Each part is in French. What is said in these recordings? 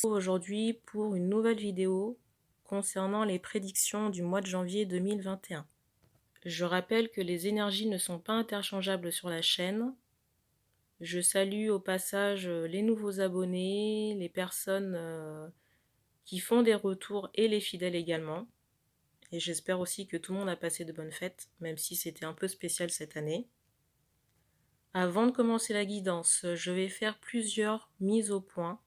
Aujourd'hui pour une nouvelle vidéo concernant les prédictions du mois de janvier 2021. Je rappelle que les énergies ne sont pas interchangeables sur la chaîne. Je salue au passage les nouveaux abonnés, les personnes qui font des retours et les fidèles également. Et j'espère aussi que tout le monde a passé de bonnes fêtes, même si c'était un peu spécial cette année. Avant de commencer la guidance, je vais faire plusieurs mises au point.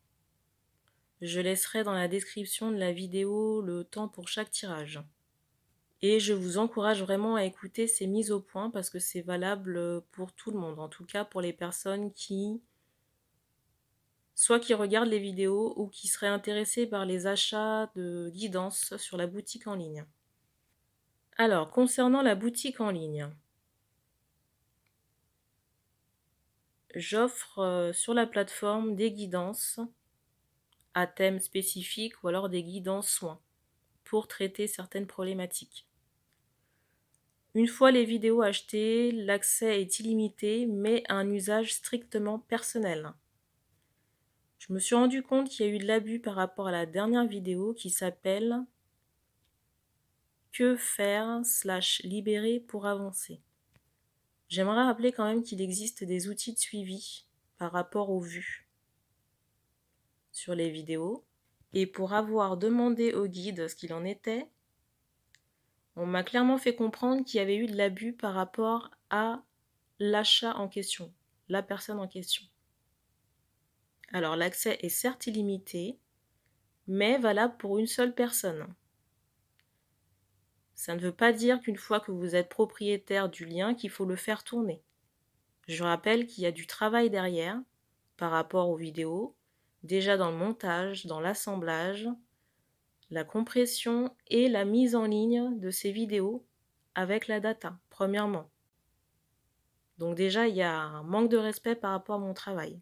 Je laisserai dans la description de la vidéo le temps pour chaque tirage. Et je vous encourage vraiment à écouter ces mises au point parce que c'est valable pour tout le monde, en tout cas pour les personnes soit qui regardent les vidéos ou qui seraient intéressées par les achats de guidance sur la boutique en ligne. Alors, concernant la boutique en ligne, j'offre sur la plateforme des guidances à thème spécifique ou alors des guidances soins pour traiter certaines problématiques. Une fois les vidéos achetées, l'accès est illimité, mais à un usage strictement personnel. Je me suis rendu compte qu'il y a eu de l'abus par rapport à la dernière vidéo qui s'appelle « Que faire/libérer pour avancer ». J'aimerais rappeler quand même qu'il existe des outils de suivi par rapport aux vues sur les vidéos. Et pour avoir demandé au guide ce qu'il en était, on m'a clairement fait comprendre qu'il y avait eu de l'abus par rapport à l'achat en question, la personne en question. Alors l'accès est certes illimité, mais valable pour une seule personne. Ça ne veut pas dire qu'une fois que vous êtes propriétaire du lien, qu'il faut le faire tourner. Je rappelle qu'il y a du travail derrière par rapport aux vidéos, déjà dans le montage, dans l'assemblage, la compression et la mise en ligne de ces vidéos avec la data, premièrement. Donc déjà, il y a un manque de respect par rapport à mon travail.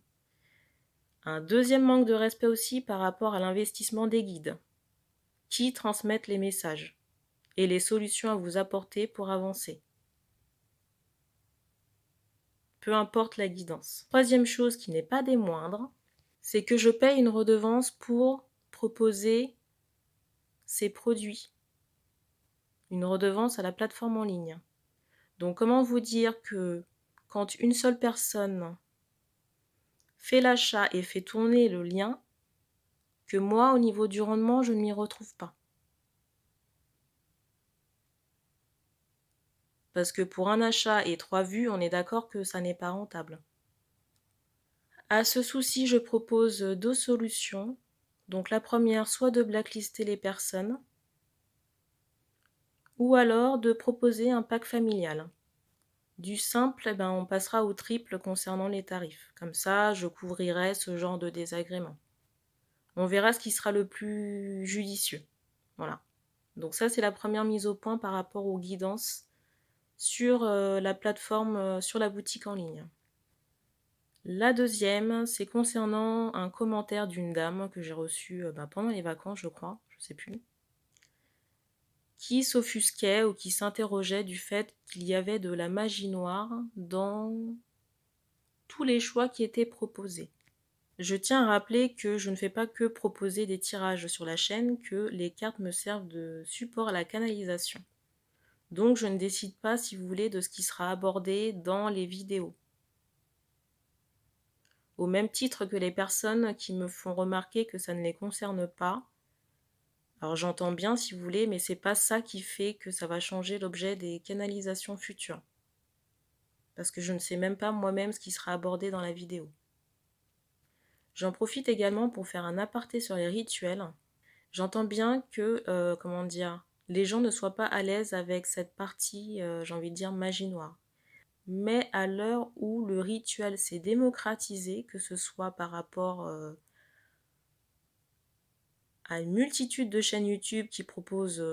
Un deuxième manque de respect aussi par rapport à l'investissement des guides, qui transmettent les messages et les solutions à vous apporter pour avancer. Peu importe la guidance. Troisième chose qui n'est pas des moindres, c'est que je paye une redevance pour proposer ces produits. Une redevance à la plateforme en ligne. Donc comment vous dire que quand une seule personne fait l'achat et fait tourner le lien, que moi, au niveau du rendement, je ne m'y retrouve pas. Parce que pour un achat et 3 vues, on est d'accord que ça n'est pas rentable. À ce souci, je propose 2 solutions. Donc la première, soit de blacklister les personnes, ou alors de proposer un pack familial. Du simple, on passera au triple concernant les tarifs. Comme ça, je couvrirai ce genre de désagrément. On verra ce qui sera le plus judicieux. Voilà. Donc ça, c'est la première mise au point par rapport aux guidances sur la plateforme, sur la boutique en ligne. La deuxième, c'est concernant un commentaire d'une dame que j'ai reçu pendant les vacances, je crois, je ne sais plus, qui s'offusquait ou qui s'interrogeait du fait qu'il y avait de la magie noire dans tous les choix qui étaient proposés. Je tiens à rappeler que je ne fais pas que proposer des tirages sur la chaîne, que les cartes me servent de support à la canalisation. Donc je ne décide pas, si vous voulez, de ce qui sera abordé dans les vidéos. Au même titre que les personnes qui me font remarquer que ça ne les concerne pas. Alors j'entends bien si vous voulez, mais c'est pas ça qui fait que ça va changer l'objet des canalisations futures. Parce que je ne sais même pas moi-même ce qui sera abordé dans la vidéo. J'en profite également pour faire un aparté sur les rituels. J'entends bien que, les gens ne soient pas à l'aise avec cette partie, j'ai envie de dire, magie noire. Mais à l'heure où le rituel s'est démocratisé, que ce soit par rapport à une multitude de chaînes YouTube qui proposent,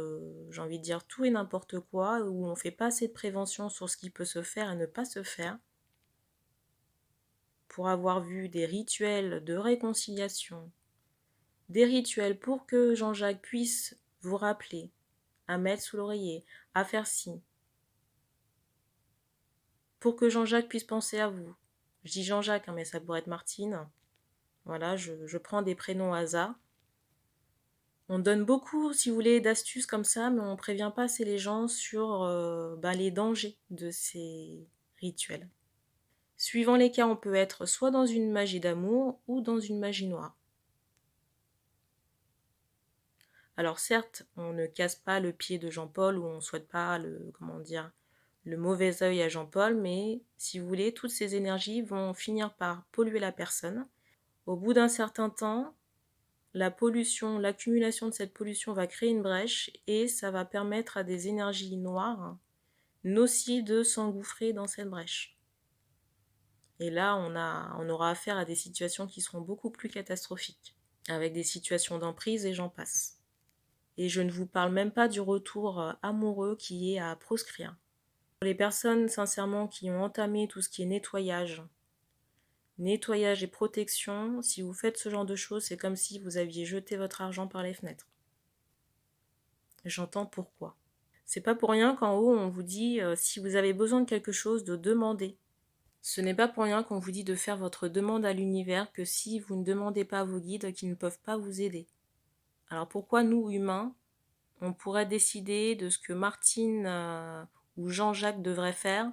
j'ai envie de dire, tout et n'importe quoi, où on ne fait pas assez de prévention sur ce qui peut se faire et ne pas se faire, pour avoir vu des rituels de réconciliation, des rituels pour que Jean-Jacques puisse vous rappeler, à mettre sous l'oreiller, à faire ci, pour que Jean-Jacques puisse penser à vous. Je dis Jean-Jacques, mais ça pourrait être Martine. Voilà, je prends des prénoms au hasard. On donne beaucoup, si vous voulez, d'astuces comme ça, mais on ne prévient pas assez les gens sur les dangers de ces rituels. Suivant les cas, on peut être soit dans une magie d'amour ou dans une magie noire. Alors certes, on ne casse pas le pied de Jean-Paul ou on ne souhaite pas le mauvais œil à Jean-Paul, mais si vous voulez, toutes ces énergies vont finir par polluer la personne. Au bout d'un certain temps, la pollution, l'accumulation de cette pollution va créer une brèche et ça va permettre à des énergies noires, nocives, de s'engouffrer dans cette brèche. Et là, on aura affaire à des situations qui seront beaucoup plus catastrophiques, avec des situations d'emprise et j'en passe. Et je ne vous parle même pas du retour amoureux qui est à proscrire. Pour les personnes, sincèrement, qui ont entamé tout ce qui est nettoyage et protection, si vous faites ce genre de choses, c'est comme si vous aviez jeté votre argent par les fenêtres. J'entends pourquoi. C'est pas pour rien qu'en haut, on vous dit, si vous avez besoin de quelque chose, de demander. Ce n'est pas pour rien qu'on vous dit de faire votre demande à l'univers, que si vous ne demandez pas à vos guides, qu'ils ne peuvent pas vous aider. Alors pourquoi nous, humains, on pourrait décider de ce que Martine ou Jean-Jacques devraient faire,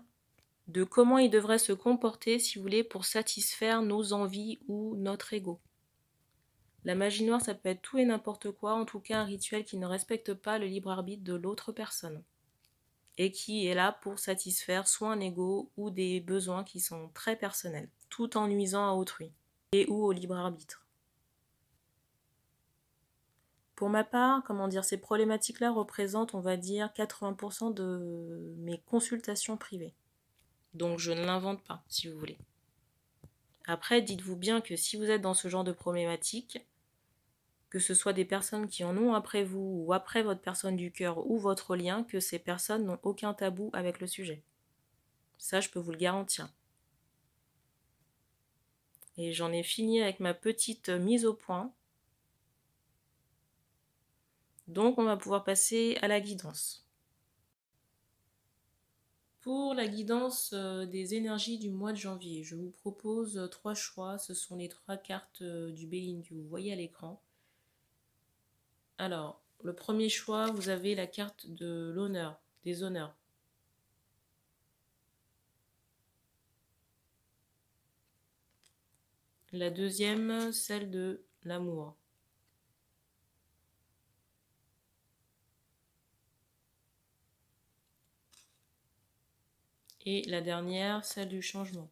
de comment ils devraient se comporter, si vous voulez, pour satisfaire nos envies ou notre ego. La magie noire, ça peut être tout et n'importe quoi, en tout cas un rituel qui ne respecte pas le libre arbitre de l'autre personne et qui est là pour satisfaire soit un ego ou des besoins qui sont très personnels, tout en nuisant à autrui et ou au libre arbitre. Pour ma part, ces problématiques-là représentent, on va dire, 80% de mes consultations privées. Donc je ne l'invente pas, si vous voulez. Après, dites-vous bien que si vous êtes dans ce genre de problématique, que ce soit des personnes qui en ont après vous ou après votre personne du cœur ou votre lien, que ces personnes n'ont aucun tabou avec le sujet. Ça, je peux vous le garantir. Et j'en ai fini avec ma petite mise au point. Donc on va pouvoir passer à la guidance. Pour la guidance des énergies du mois de janvier, je vous propose 3 choix. Ce sont les 3 cartes du Béline que vous voyez à l'écran. Alors, le premier choix, vous avez la carte de l'honneur, des honneurs. La deuxième, celle de l'amour. Et la dernière, celle du changement.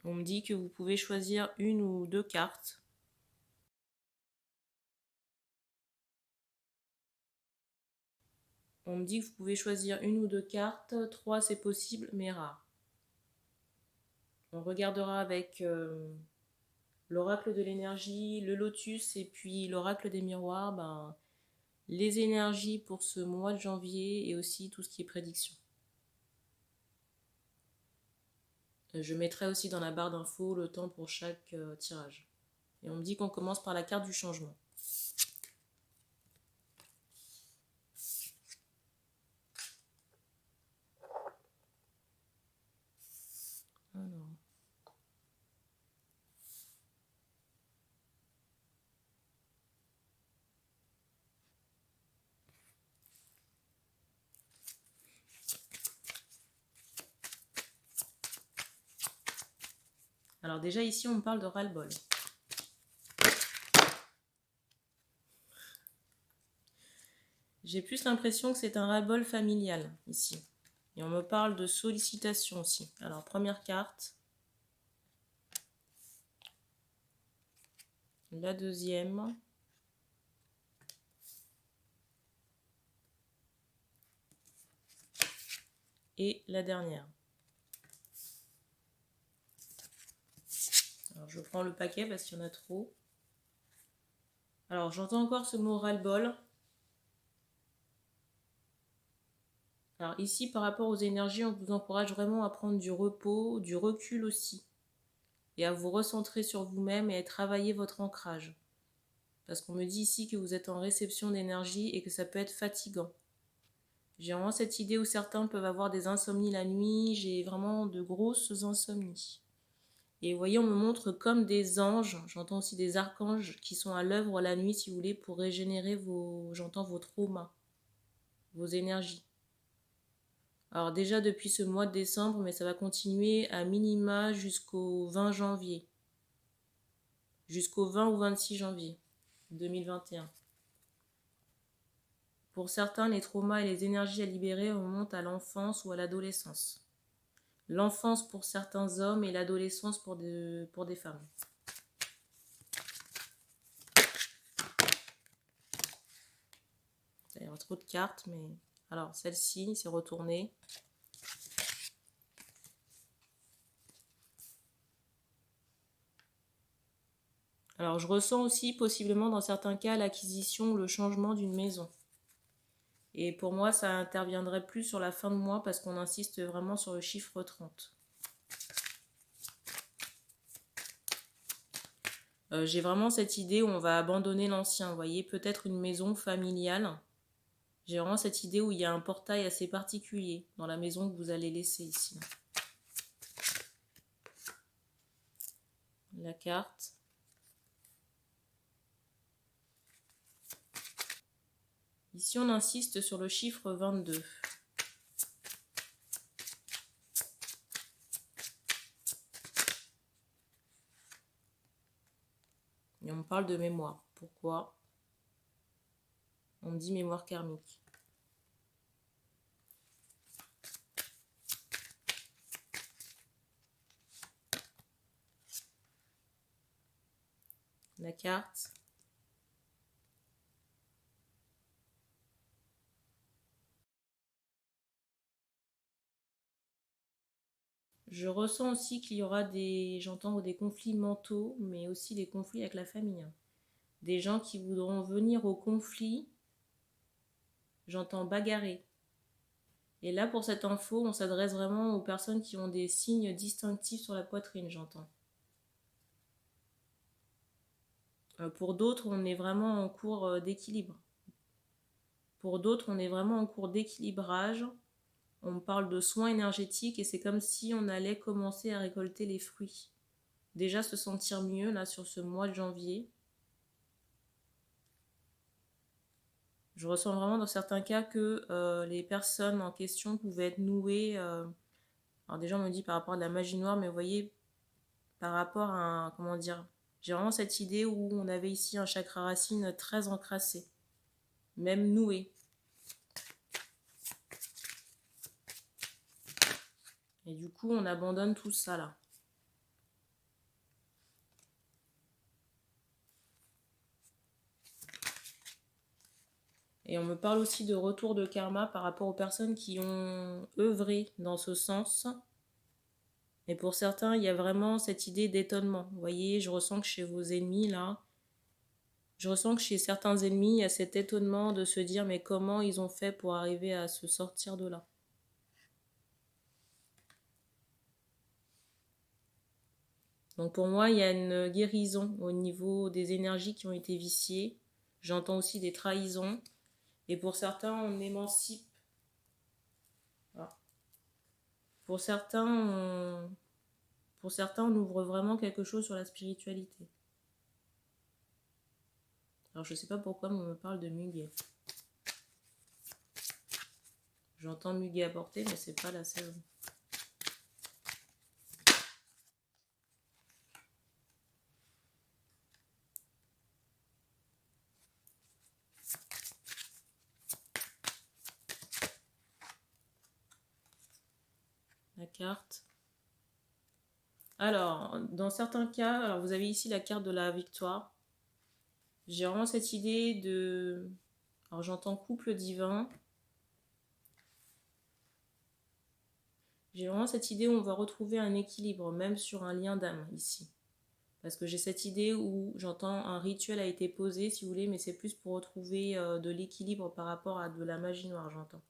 On me dit que vous pouvez choisir une ou 2 cartes. On me dit que vous pouvez choisir une ou 2 cartes. 3, c'est possible, mais rare. On regardera avec l'oracle de l'énergie, le lotus et puis l'oracle des miroirs, les énergies pour ce mois de janvier et aussi tout ce qui est prédiction. Je mettrai aussi dans la barre d'infos le temps pour chaque tirage. Et on me dit qu'on commence par la carte du changement. Alors déjà ici on me parle de ras-le-bol. J'ai plus l'impression que c'est un ras-le-bol familial ici. Et on me parle de sollicitation aussi. Alors première carte. La deuxième. Et la dernière. Alors je prends le paquet parce qu'il y en a trop. Alors j'entends encore ce mot ras-le-bol. Alors ici, par rapport aux énergies, on vous encourage vraiment à prendre du repos, du recul aussi. Et à vous recentrer sur vous-même et à travailler votre ancrage. Parce qu'on me dit ici que vous êtes en réception d'énergie et que ça peut être fatigant. J'ai vraiment cette idée où certains peuvent avoir des insomnies la nuit. J'ai vraiment de grosses insomnies. Et vous voyez, on me montre comme des anges, j'entends aussi des archanges qui sont à l'œuvre la nuit, si vous voulez, pour régénérer j'entends vos traumas, vos énergies. Alors déjà depuis ce mois de décembre, mais ça va continuer à minima jusqu'au 20 janvier. Jusqu'au 20 ou 26 janvier 2021. Pour certains, les traumas et les énergies à libérer remontent à l'enfance ou à l'adolescence. L'enfance pour certains hommes et l'adolescence pour des femmes. Il y a trop de cartes, mais... Alors, celle-ci, c'est retourné. Alors, je ressens aussi, possiblement, dans certains cas, l'acquisition ou le changement d'une maison. Et pour moi, ça interviendrait plus sur la fin de mois parce qu'on insiste vraiment sur le chiffre 30. J'ai vraiment cette idée où on va abandonner l'ancien, vous voyez, peut-être une maison familiale. J'ai vraiment cette idée où il y a un portail assez particulier dans la maison que vous allez laisser ici. La carte. Ici, on insiste sur le chiffre 22. Et on me parle de mémoire. Pourquoi? On me dit mémoire karmique. La carte. Je ressens aussi qu'il y aura j'entends des conflits mentaux, mais aussi des conflits avec la famille. Des gens qui voudront venir au conflit, j'entends bagarrer. Et là, pour cette info, on s'adresse vraiment aux personnes qui ont des signes distinctifs sur la poitrine, j'entends. Pour d'autres, on est vraiment en cours d'équilibre. Pour d'autres, on est vraiment en cours d'équilibrage. On parle de soins énergétiques et c'est comme si on allait commencer à récolter les fruits. Déjà se sentir mieux là sur ce mois de janvier. Je ressens vraiment dans certains cas que les personnes en question pouvaient être nouées. Alors déjà on me dit par rapport à de la magie noire, mais vous voyez, par rapport à, comment dire, j'ai vraiment cette idée où on avait ici un chakra racine très encrassé, même noué. Et du coup, on abandonne tout ça là. Et on me parle aussi de retour de karma par rapport aux personnes qui ont œuvré dans ce sens. Et pour certains, il y a vraiment cette idée d'étonnement. Vous voyez, je ressens que chez vos ennemis là, je ressens que chez certains ennemis, il y a cet étonnement de se dire mais comment ils ont fait pour arriver à se sortir de là. Donc pour moi, il y a une guérison au niveau des énergies qui ont été viciées. J'entends aussi des trahisons. Et pour certains, on émancipe. Voilà. Pour certains, on ouvre vraiment quelque chose sur la spiritualité. Alors je ne sais pas pourquoi on me parle de muguet. J'entends muguet apporter, mais c'est pas la saison. La carte. Alors, dans certains cas, alors vous avez ici la carte de la victoire. J'ai vraiment cette idée de... Alors j'entends couple divin. J'ai vraiment cette idée où on va retrouver un équilibre, même sur un lien d'âme ici. Parce que j'ai cette idée où j'entends un rituel a été posé, si vous voulez, mais c'est plus pour retrouver de l'équilibre par rapport à de la magie noire, j'entends.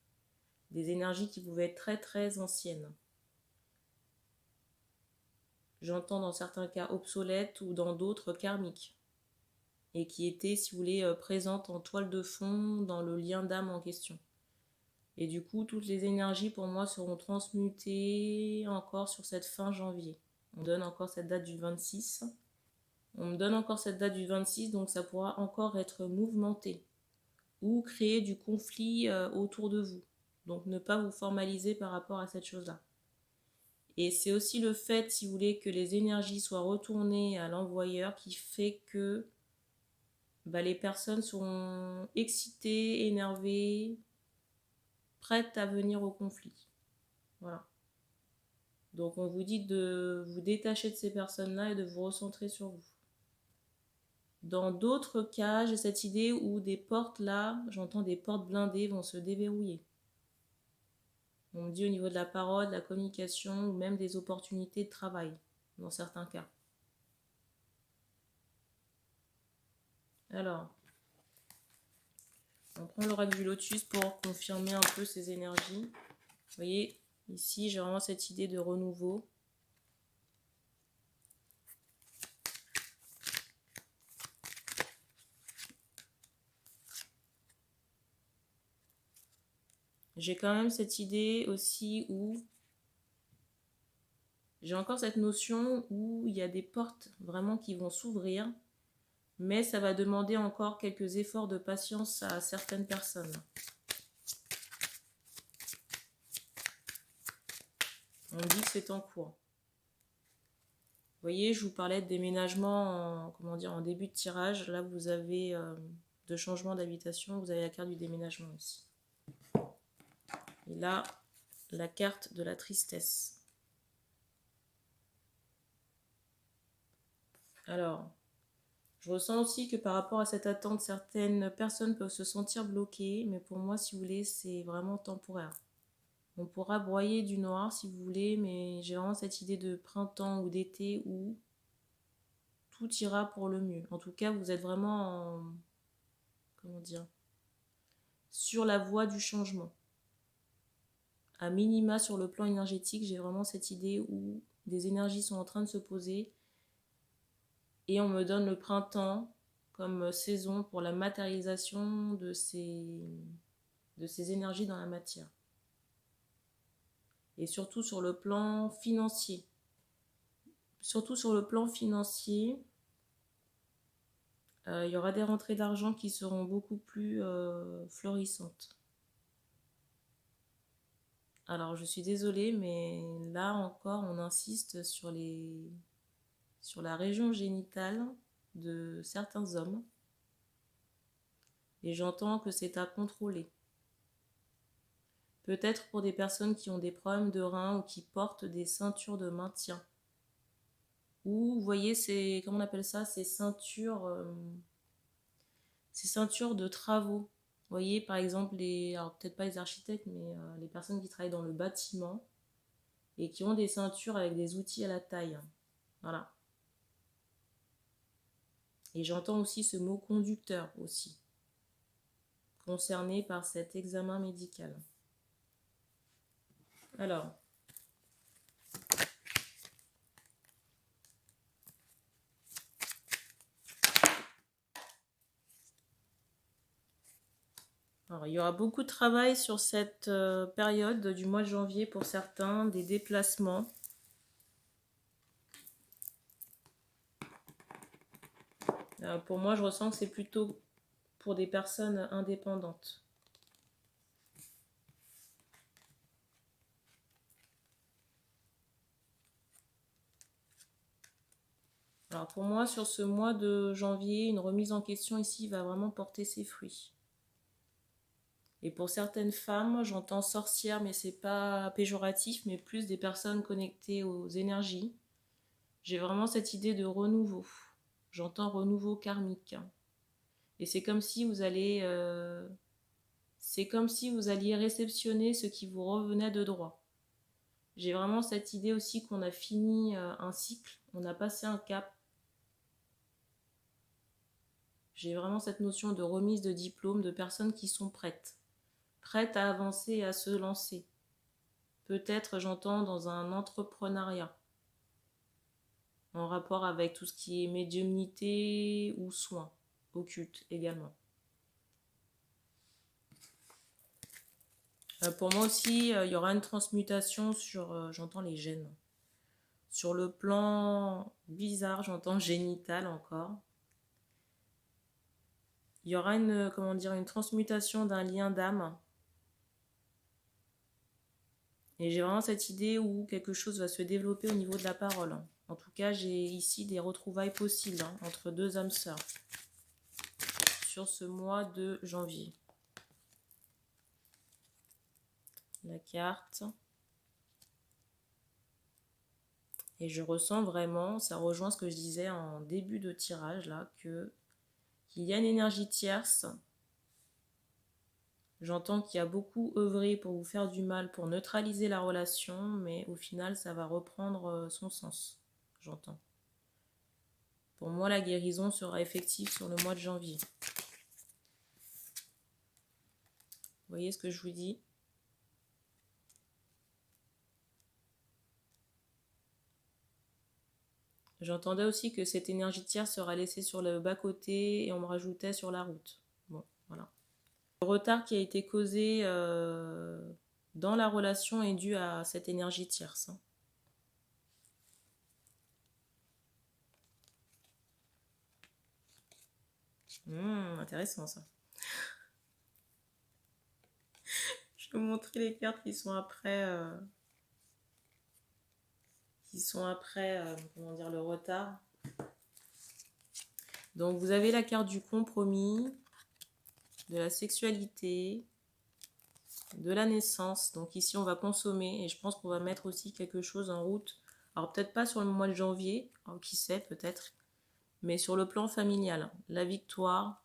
Des énergies qui pouvaient être très très anciennes. J'entends dans certains cas obsolètes ou dans d'autres karmiques. Et qui étaient, si vous voulez, présentes en toile de fond dans le lien d'âme en question. Et du coup, toutes les énergies pour moi seront transmutées encore sur cette fin janvier. On donne encore cette date du 26. On me donne encore cette date du 26, donc ça pourra encore être mouvementé ou créer du conflit autour de vous. Donc ne pas vous formaliser par rapport à cette chose-là. Et c'est aussi le fait, si vous voulez, que les énergies soient retournées à l'envoyeur qui fait que les personnes seront excitées, énervées, prêtes à venir au conflit. Voilà. Donc on vous dit de vous détacher de ces personnes-là et de vous recentrer sur vous. Dans d'autres cas, j'ai cette idée où des portes là, j'entends des portes blindées vont se déverrouiller. On me dit au niveau de la parole, de la communication ou même des opportunités de travail, dans certains cas. Alors, on prend l'oracle du lotus pour confirmer un peu ces énergies. Vous voyez, ici, j'ai vraiment cette idée de renouveau. J'ai quand même cette idée aussi où j'ai encore cette notion où il y a des portes vraiment qui vont s'ouvrir, mais ça va demander encore quelques efforts de patience à certaines personnes. On dit que c'est en cours. Vous voyez, je vous parlais de déménagement en début de tirage. Là, vous avez de changement d'habitation, vous avez la carte du déménagement aussi. Et là, la carte de la tristesse. Alors, je ressens aussi que par rapport à cette attente, certaines personnes peuvent se sentir bloquées, mais pour moi, si vous voulez, c'est vraiment temporaire. On pourra broyer du noir si vous voulez, mais j'ai vraiment cette idée de printemps ou d'été où tout ira pour le mieux. En tout cas, vous êtes vraiment sur la voie du changement. À minima, sur le plan énergétique, j'ai vraiment cette idée où des énergies sont en train de se poser et on me donne le printemps comme saison pour la matérialisation de ces énergies dans la matière. Et surtout sur le plan financier. Il y aura des rentrées d'argent qui seront beaucoup plus florissantes. Alors je suis désolée, mais là encore on insiste sur la région génitale de certains hommes. Et j'entends que c'est à contrôler. Peut-être pour des personnes qui ont des problèmes de reins ou qui portent des ceintures de maintien. Ou, vous voyez, comment on appelle ça, ces ceintures de travaux. Vous voyez, par exemple, alors peut-être pas les architectes, mais les personnes qui travaillent dans le bâtiment et qui ont des ceintures avec des outils à la taille. Voilà. Et j'entends aussi ce mot conducteur aussi, concerné par cet examen médical. Alors, il y aura beaucoup de travail sur cette période du mois de janvier pour certains, des déplacements. Pour moi, je ressens que c'est plutôt pour des personnes indépendantes. Alors pour moi, sur ce mois de janvier, une remise en question ici va vraiment porter ses fruits. Et pour certaines femmes, j'entends sorcières, mais c'est pas péjoratif, mais plus des personnes connectées aux énergies. J'ai vraiment cette idée de renouveau. J'entends renouveau karmique. Et c'est comme si vous alliez réceptionner ce qui vous revenait de droit. J'ai vraiment cette idée aussi qu'on a fini un cycle, on a passé un cap. J'ai vraiment cette notion de remise de diplôme, de personnes qui sont prêtes à avancer et à se lancer. Peut-être, j'entends, dans un entrepreneuriat, en rapport avec tout ce qui est médiumnité ou soins, occultes également. Pour moi aussi, il y aura une transmutation sur, j'entends les gènes, Sur le plan bizarre, j'entends génital encore. Il y aura une transmutation d'un lien d'âme. Et j'ai vraiment cette idée où quelque chose va se développer au niveau de la parole. En tout cas, j'ai ici des retrouvailles possibles entre deux âmes sœurs sur ce mois de janvier. La carte. Et je ressens vraiment, ça rejoint ce que je disais en début de tirage là, qu'il y a une énergie tierce. J'entends qu'il y a beaucoup œuvré pour vous faire du mal, pour neutraliser la relation, mais au final, ça va reprendre son sens. J'entends. Pour moi, la guérison sera effective sur le mois de janvier. Vous voyez ce que je vous dis? J'entendais aussi que cette énergie tierce sera laissée sur le bas-côté et on me rajoutait sur la route. Bon, voilà. Le retard qui a été causé dans la relation est dû à cette énergie tierce. Intéressant ça. Je vais vous montrer les cartes qui sont après, comment dire, le retard. Donc vous avez la carte du compromis, de la sexualité, de la naissance. Donc ici on va consommer et je pense qu'on va mettre aussi quelque chose en route. Alors peut-être pas sur le mois de janvier, alors, qui sait peut-être, mais sur le plan familial. La victoire,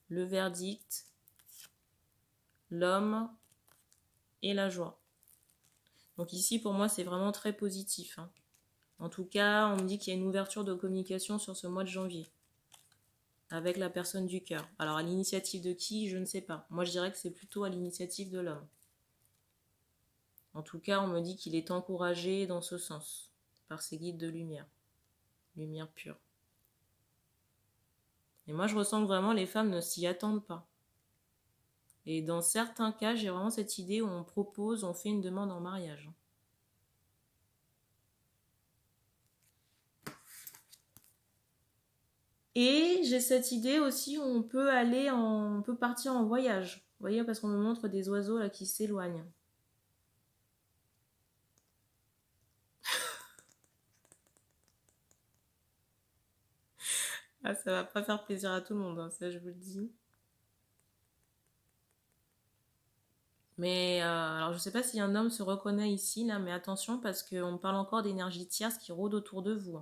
le verdict, l'homme et la joie. Donc ici pour moi c'est vraiment très positif. En tout cas on me dit qu'il y a une ouverture de communication sur ce mois de janvier. Avec la personne du cœur. Alors à l'initiative de qui, je ne sais pas. Moi je dirais que c'est plutôt à l'initiative de l'homme. En tout cas, on me dit qu'il est encouragé dans ce sens, par ses guides de lumière. Lumière pure. Et moi je ressens que vraiment les femmes ne s'y attendent pas. Et dans certains cas, j'ai vraiment cette idée où on propose, on fait une demande en mariage. Et j'ai cette idée aussi où on peut on peut partir en voyage. Vous voyez, parce qu'on me montre des oiseaux là qui s'éloignent. Ah, ça va pas faire plaisir à tout le monde, ça je vous le dis. Mais alors je sais pas si un homme se reconnaît ici, là, mais attention parce qu'on me parle encore d'énergie tierce qui rôde autour de vous.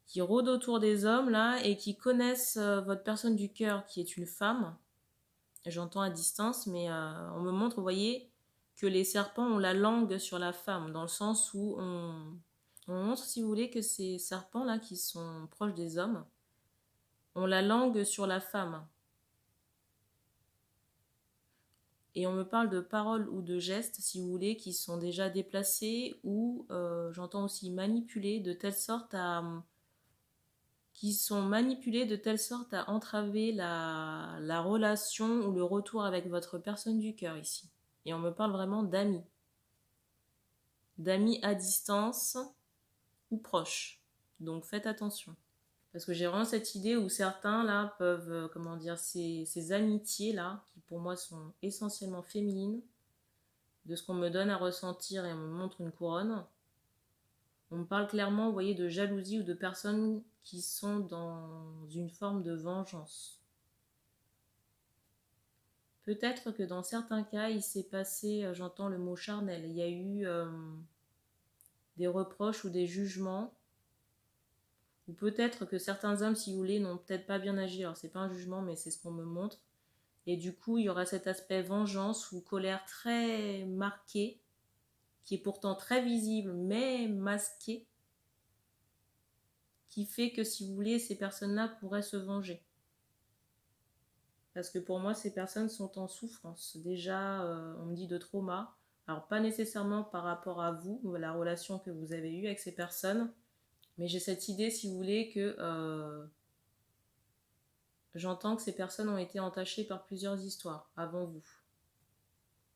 Qui rôdent autour des hommes là et qui connaissent votre personne du cœur qui est une femme. J'entends à distance, mais on me montre, vous voyez, que les serpents ont la langue sur la femme, dans le sens où on montre, si vous voulez, que ces serpents là qui sont proches des hommes ont la langue sur la femme. Et on me parle de paroles ou de gestes, si vous voulez, qui sont déjà déplacés ou j'entends aussi manipulés de telle sorte à entraver la relation ou le retour avec votre personne du cœur ici. Et on me parle vraiment d'amis. D'amis à distance ou proches. Donc faites attention. Parce que j'ai vraiment cette idée où certains là peuvent, ces amitiés là, qui pour moi sont essentiellement féminines, de ce qu'on me donne à ressentir et on me montre une couronne, on me parle clairement, vous voyez, de jalousie ou de personnes qui sont dans une forme de vengeance. Peut-être que dans certains cas, il s'est passé, j'entends le mot charnel, il y a eu des reproches ou des jugements, ou peut-être que certains hommes, si vous voulez, n'ont peut-être pas bien agi. Alors c'est pas un jugement, mais c'est ce qu'on me montre. Et du coup, il y aura cet aspect vengeance ou colère très marqué, qui est pourtant très visible, mais masqué, qui fait que, si vous voulez, ces personnes-là pourraient se venger. Parce que pour moi, ces personnes sont en souffrance. Déjà, on me dit de trauma. Alors, pas nécessairement par rapport à vous, ou à la relation que vous avez eue avec ces personnes, mais j'ai cette idée, si vous voulez, que j'entends que ces personnes ont été entachées par plusieurs histoires avant vous.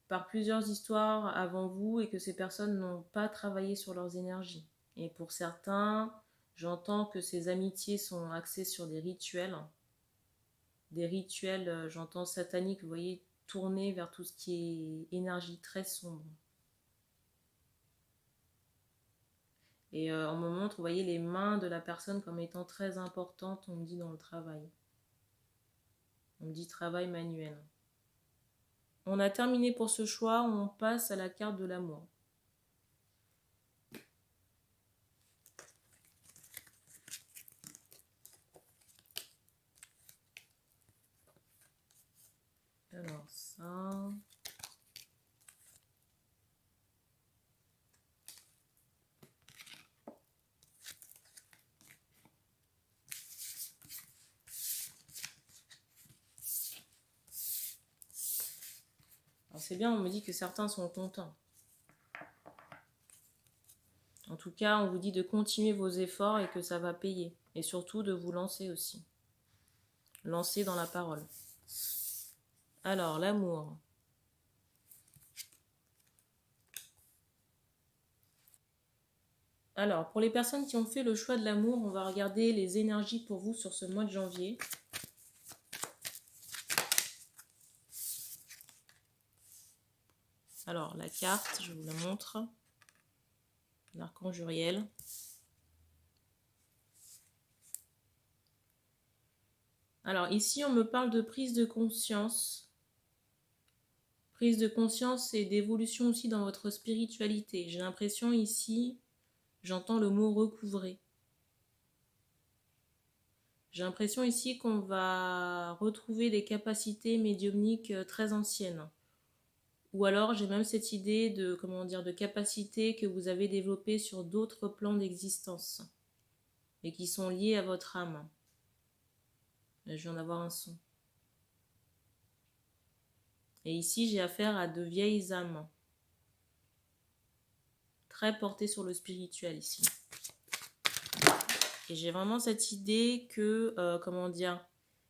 par plusieurs histoires avant vous et que ces personnes n'ont pas travaillé sur leurs énergies. Et pour certains, j'entends que ces amitiés sont axées sur des rituels, j'entends sataniques, vous voyez, tournés vers tout ce qui est énergie très sombre. Et on me montre, vous voyez, les mains de la personne comme étant très importantes, on me dit dans le travail. On me dit travail manuel. On a terminé pour ce choix, on passe à la carte de l'amour. Alors ça... Alors c'est bien, on me dit que certains sont contents. En tout cas, on vous dit de continuer vos efforts et que ça va payer. Et surtout de vous lancer aussi. Lancer dans la parole. Alors, l'amour. Alors, pour les personnes qui ont fait le choix de l'amour, on va regarder les énergies pour vous sur ce mois de janvier. Alors, la carte, je vous la montre. L'archange Uriel. Alors, ici, on me parle de prise de conscience. Prise de conscience et d'évolution aussi dans votre spiritualité. J'ai l'impression ici, j'entends le mot recouvrer. J'ai l'impression ici qu'on va retrouver des capacités médiumniques très anciennes. Ou alors j'ai même cette idée de, comment dire, de capacité que vous avez développée sur d'autres plans d'existence et qui sont liées à votre âme. Là, je viens d'avoir un son. Et ici j'ai affaire à de vieilles âmes, très portées sur le spirituel ici. Et j'ai vraiment cette idée que, comment dire,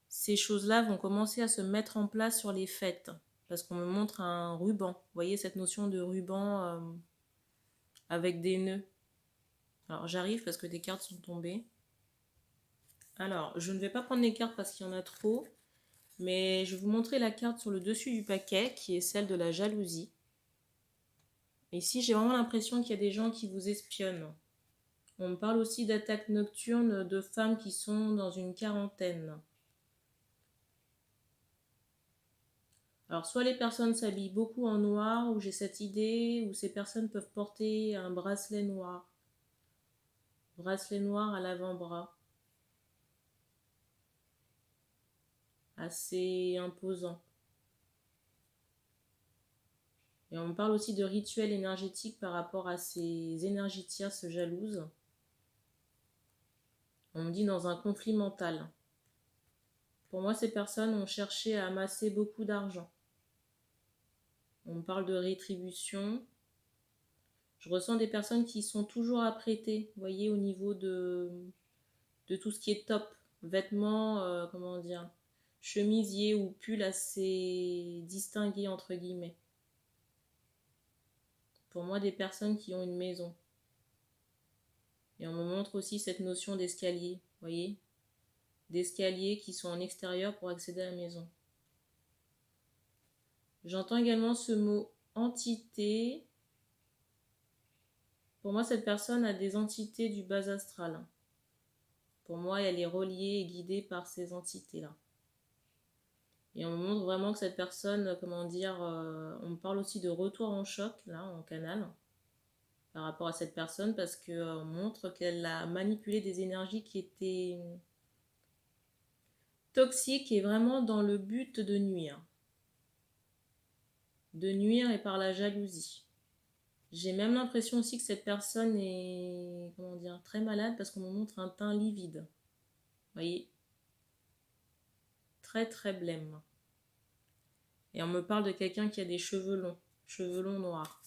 ces choses-là vont commencer à se mettre en place sur les fêtes. Parce qu'on me montre un ruban. Vous voyez cette notion de ruban avec des nœuds. Alors j'arrive parce que des cartes sont tombées. Alors, je ne vais pas prendre les cartes parce qu'il y en a trop. Mais je vais vous montrer la carte sur le dessus du paquet qui est celle de la jalousie. Ici, j'ai vraiment l'impression qu'il y a des gens qui vous espionnent. On me parle aussi d'attaques nocturnes de femmes qui sont dans une quarantaine. Alors, soit les personnes s'habillent beaucoup en noir, ou j'ai cette idée où ces personnes peuvent porter un bracelet noir. Bracelet noir à l'avant-bras. Assez imposant. Et on me parle aussi de rituels énergétiques par rapport à ces énergies tierces jalouses. On me dit dans un conflit mental. Pour moi, ces personnes ont cherché à amasser beaucoup d'argent. On me parle de rétribution. Je ressens des personnes qui sont toujours apprêtées, vous voyez, au niveau de tout ce qui est top. Vêtements, comment dire, chemisiers ou pulls assez distingués, entre guillemets. Pour moi, des personnes qui ont une maison. Et on me montre aussi cette notion d'escalier, vous voyez, d'escaliers qui sont en extérieur pour accéder à la maison. J'entends également ce mot entité. Pour moi, cette personne a des entités du bas astral. Pour moi, elle est reliée et guidée par ces entités-là. Et on me montre vraiment que cette personne, comment dire, on me parle aussi de retour en choc, là, en canal, par rapport à cette personne, parce qu'on montre qu'elle a manipulé des énergies qui étaient toxiques et vraiment dans le but de nuire. De nuire et par la jalousie. J'ai même l'impression aussi que cette personne est, comment dire, très malade parce qu'on me montre un teint livide. Vous voyez, très très blême. Et on me parle de quelqu'un qui a des cheveux longs noirs.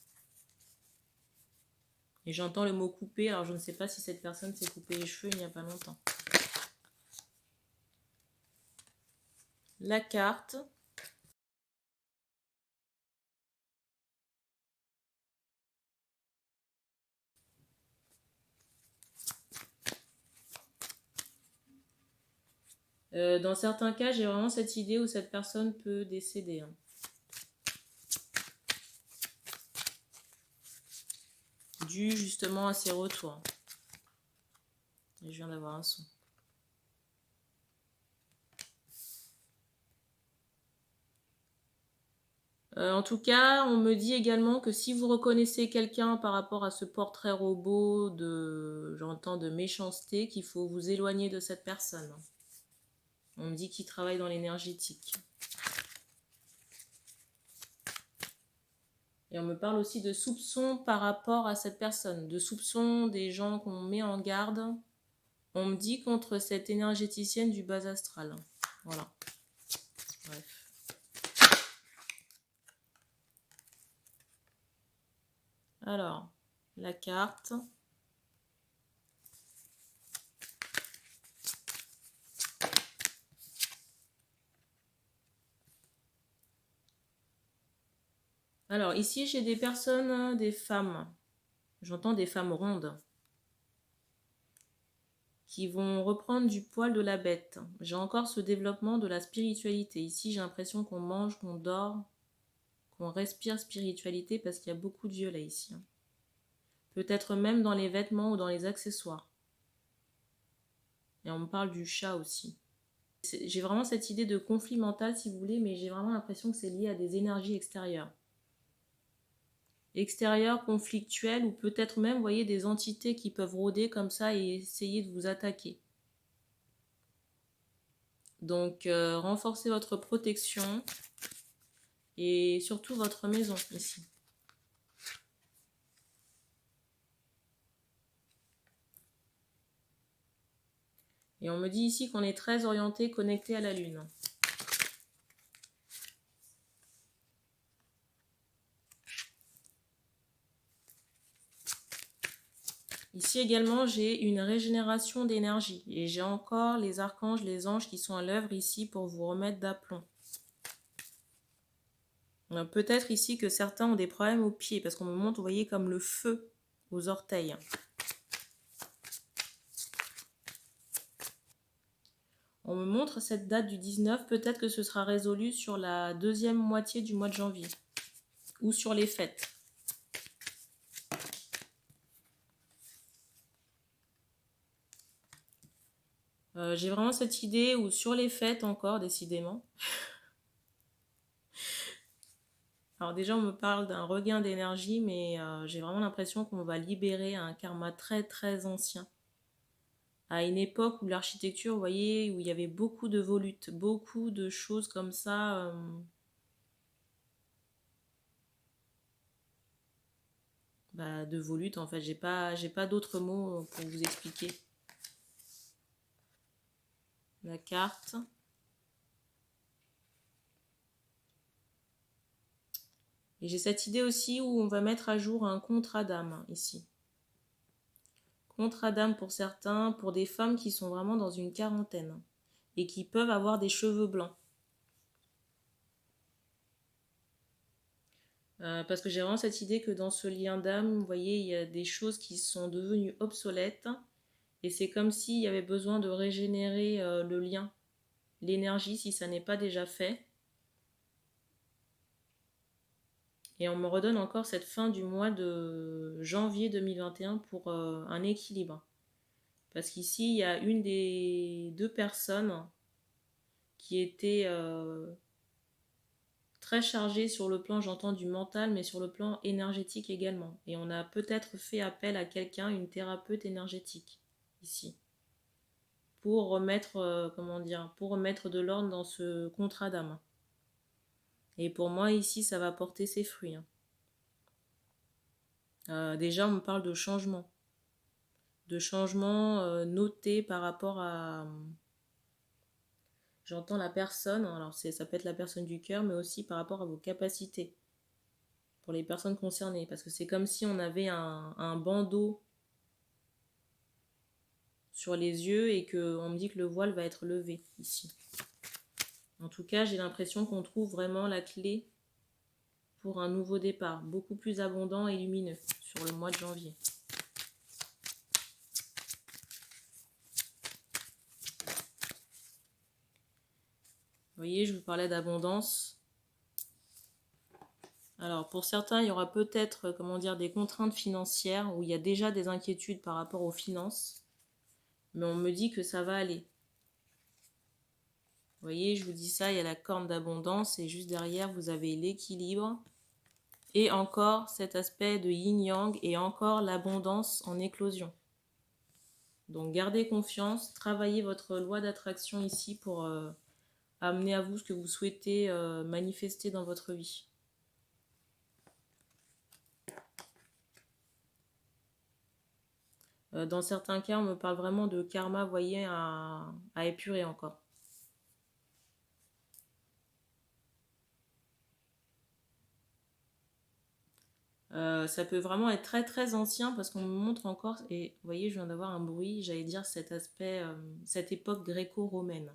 Et j'entends le mot coupé, alors je ne sais pas si cette personne s'est coupé les cheveux il n'y a pas longtemps. La carte Dans certains cas, j'ai vraiment cette idée où cette personne peut décéder. Hein. Dû justement à ses retours. Et je viens d'avoir un son. En tout cas, on me dit également que si vous reconnaissez quelqu'un par rapport à ce portrait robot j'entends, de méchanceté, qu'il faut vous éloigner de cette personne. On me dit qu'il travaille dans l'énergétique. Et on me parle aussi de soupçons par rapport à cette personne, de soupçons des gens qu'on met en garde. On me dit contre cette énergéticienne du bas astral. Voilà. Bref. Alors, la carte. Alors, ici, j'ai des personnes, des femmes. J'entends des femmes rondes qui vont reprendre du poil de la bête. J'ai encore ce développement de la spiritualité. Ici, j'ai l'impression qu'on mange, qu'on dort, qu'on respire spiritualité parce qu'il y a beaucoup de violet ici. Peut-être même dans les vêtements ou dans les accessoires. Et on me parle du chat aussi. J'ai vraiment cette idée de conflit mental, si vous voulez, mais j'ai vraiment l'impression que c'est lié à des énergies extérieures. Extérieures, conflictuelles, ou peut-être même, vous voyez, des entités qui peuvent rôder comme ça et essayer de vous attaquer. Donc, renforcez votre protection et surtout votre maison ici. Et on me dit ici qu'on est très orienté, connecté à la Lune. Ici également, j'ai une régénération d'énergie. Et j'ai encore les archanges, les anges qui sont à l'œuvre ici pour vous remettre d'aplomb. Peut-être ici que certains ont des problèmes aux pieds, parce qu'on me montre, vous voyez, comme le feu aux orteils. On me montre cette date du 19, peut-être que ce sera résolu sur la deuxième moitié du mois de janvier, ou sur les fêtes. J'ai vraiment cette idée, ou sur les fêtes encore, décidément. Alors déjà, on me parle d'un regain d'énergie, mais j'ai vraiment l'impression qu'on va libérer un karma très très ancien. À une époque où l'architecture, vous voyez, où il y avait beaucoup de volutes, beaucoup de choses comme ça. De volutes, en fait, j'ai pas d'autres mots pour vous expliquer. La carte. Et j'ai cette idée aussi où on va mettre à jour un contrat d'âme, ici. Contrat d'âme pour certains, pour des femmes qui sont vraiment dans une quarantaine et qui peuvent avoir des cheveux blancs. Parce que j'ai vraiment cette idée que dans ce lien d'âme, vous voyez, il y a des choses qui sont devenues obsolètes et c'est comme s'il y avait besoin de régénérer le lien, l'énergie si ça n'est pas déjà fait. Et on me redonne encore cette fin du mois de janvier 2021 pour un équilibre. Parce qu'ici, il y a une des deux personnes qui était très chargée sur le plan, j'entends, du mental, mais sur le plan énergétique également. Et on a peut-être fait appel à quelqu'un, une thérapeute énergétique, ici, pour remettre, pour remettre de l'ordre dans ce contrat d'âme. Et pour moi, ici, ça va porter ses fruits. Déjà, on me parle de changement. De changement noté par rapport à... J'entends la personne, alors ça peut être la personne du cœur, mais aussi par rapport à vos capacités pour les personnes concernées. Parce que c'est comme si on avait un bandeau sur les yeux et qu'on me dit que le voile va être levé ici. En tout cas, j'ai l'impression qu'on trouve vraiment la clé pour un nouveau départ, beaucoup plus abondant et lumineux sur le mois de janvier. voyez, je vous parlais d'abondance. Alors, pour certains, il y aura peut-être, comment dire, des contraintes financières où il y a déjà des inquiétudes par rapport aux finances. Mais on me dit que ça va aller. Vous voyez, je vous dis ça, il y a la corne d'abondance et juste derrière, vous avez l'équilibre. Et encore cet aspect de yin-yang et encore l'abondance en éclosion. Donc gardez confiance, travaillez votre loi d'attraction ici pour amener à vous ce que vous souhaitez manifester dans votre vie. Dans certains cas, on me parle vraiment de karma, vous voyez, à épurer encore. Ça peut vraiment être très très ancien parce qu'on me montre encore, et vous voyez, je viens d'avoir un bruit, j'allais dire cet aspect, cette époque gréco-romaine.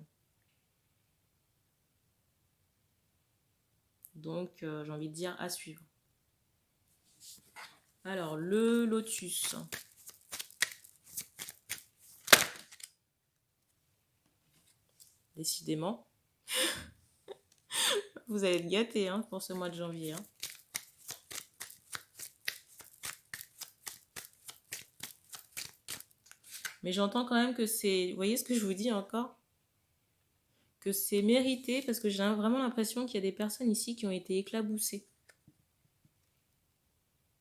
Donc j'ai envie de dire à suivre. Alors, le lotus. Décidément. Vous allez être gâtés hein, pour ce mois de janvier. Hein. Mais j'entends quand même que c'est... Vous voyez ce que je vous dis encore? Que c'est mérité parce que j'ai vraiment l'impression qu'il y a des personnes ici qui ont été éclaboussées.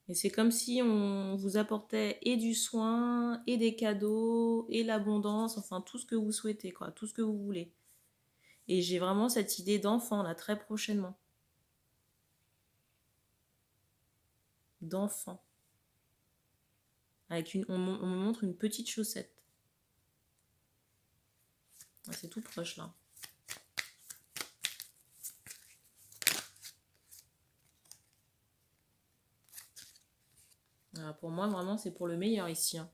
Et c'est comme si on vous apportait et du soin, et des cadeaux, et l'abondance, enfin tout ce que vous souhaitez, quoi, tout ce que vous voulez. Et j'ai vraiment cette idée d'enfant, là, très prochainement. D'enfant. Avec on me montre une petite chaussette. Ah, c'est tout proche, là. Alors, pour moi, vraiment, c'est pour le meilleur ici. Hein.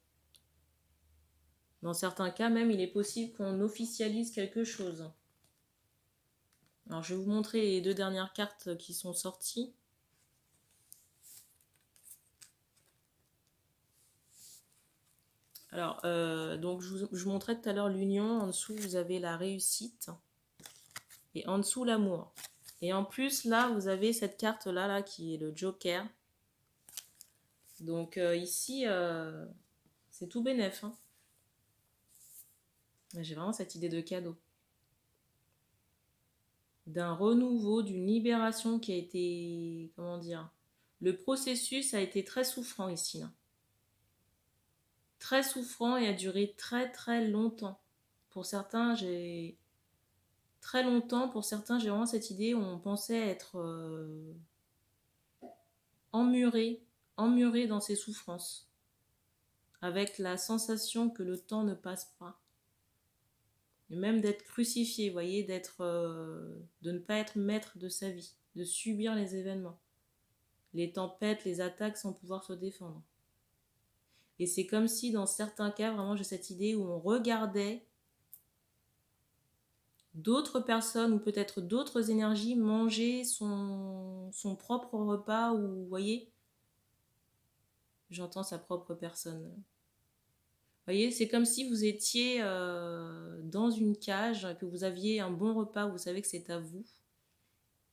Dans certains cas, même, il est possible qu'on officialise quelque chose. Alors, je vais vous montrer les deux dernières cartes qui sont sorties. Alors, donc, je vous montrais tout à l'heure l'union. En dessous, vous avez la réussite. Et en dessous, l'amour. Et en plus, là, vous avez cette carte-là, là, qui est le Joker. Donc, ici, c'est tout bénef. Hein. J'ai vraiment cette idée de cadeau. D'un renouveau, d'une libération qui a été, comment dire, le processus a été très souffrant ici. Là. Très souffrant et a duré très très longtemps. Pour certains, j'ai très longtemps, pour certains, j'ai vraiment cette idée où on pensait être emmuré dans ses souffrances, avec la sensation que le temps ne passe pas. Et même d'être crucifié, vous voyez, de ne pas être maître de sa vie, de subir les événements, les tempêtes, les attaques sans pouvoir se défendre. Et c'est comme si dans certains cas, vraiment j'ai cette idée où on regardait d'autres personnes ou peut-être d'autres énergies manger son propre repas ou, vous voyez, j'entends sa propre personne. Vous voyez, c'est comme si vous étiez dans une cage, que vous aviez un bon repas, vous savez que c'est à vous,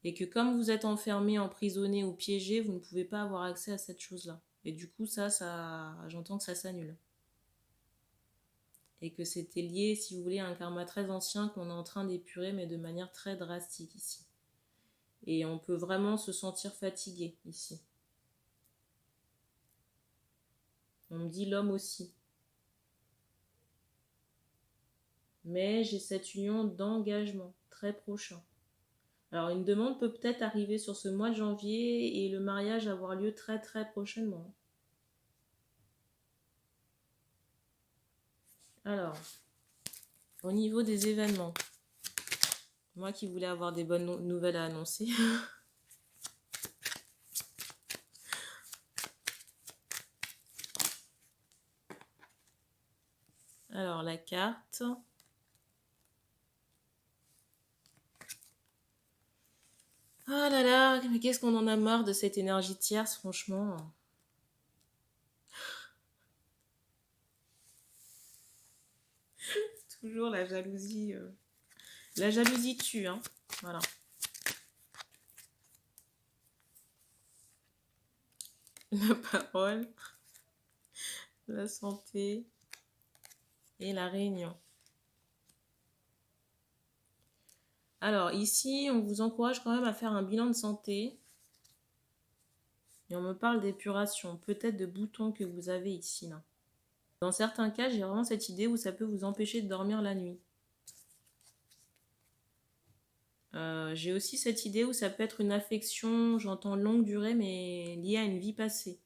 et que comme vous êtes enfermé, emprisonné ou piégé, vous ne pouvez pas avoir accès à cette chose-là. Et du coup, ça j'entends que ça s'annule. Et que c'était lié, si vous voulez, à un karma très ancien qu'on est en train d'épurer, mais de manière très drastique ici. Et on peut vraiment se sentir fatigué ici. On me dit l'homme aussi. Mais j'ai cette union d'engagement très prochain. Alors une demande peut peut-être arriver sur ce mois de janvier et le mariage avoir lieu très très prochainement. Alors, au niveau des événements, moi qui voulais avoir des bonnes nouvelles à annoncer. Alors la carte. Oh là là, mais qu'est-ce qu'on en a marre de cette énergie tierce, franchement. Toujours la jalousie. La jalousie tue, hein. Voilà. La parole, la santé et la réunion. Alors ici, on vous encourage quand même à faire un bilan de santé. Et on me parle d'épuration, peut-être de boutons que vous avez ici, là. Dans certains cas, j'ai vraiment cette idée où ça peut vous empêcher de dormir la nuit. J'ai aussi cette idée où ça peut être une affection, j'entends longue durée, mais liée à une vie passée.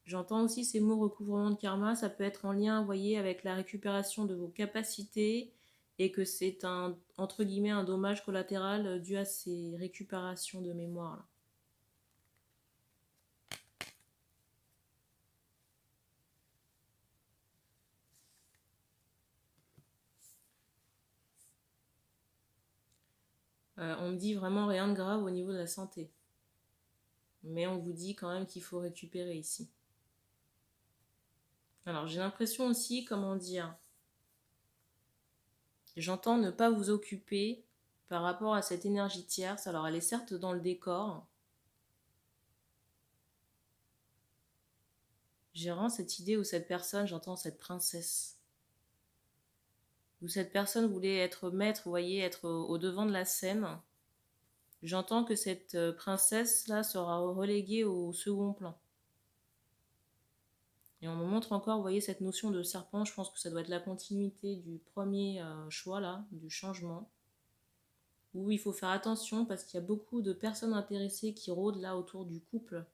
J'entends aussi ces mots recouvrement de karma, ça peut être en lien, vous voyez, avec la récupération de vos capacités et que c'est un, entre guillemets, un dommage collatéral dû à ces récupérations de mémoire, là. On me dit vraiment rien de grave au niveau de la santé. Mais on vous dit quand même qu'il faut récupérer ici. Alors j'ai l'impression aussi, comment dire, j'entends ne pas vous occuper par rapport à cette énergie tierce. Alors elle est certes dans le décor. J'ai vraiment cette idée où cette personne, j'entends cette princesse. Où cette personne voulait être maître, vous voyez, être au devant de la scène. J'entends que cette princesse-là sera reléguée au second plan. Et on me montre encore, vous voyez, cette notion de serpent. Je pense que ça doit être la continuité du premier choix, là, du changement. Où il faut faire attention parce qu'il y a beaucoup de personnes intéressées qui rôdent là autour du couple.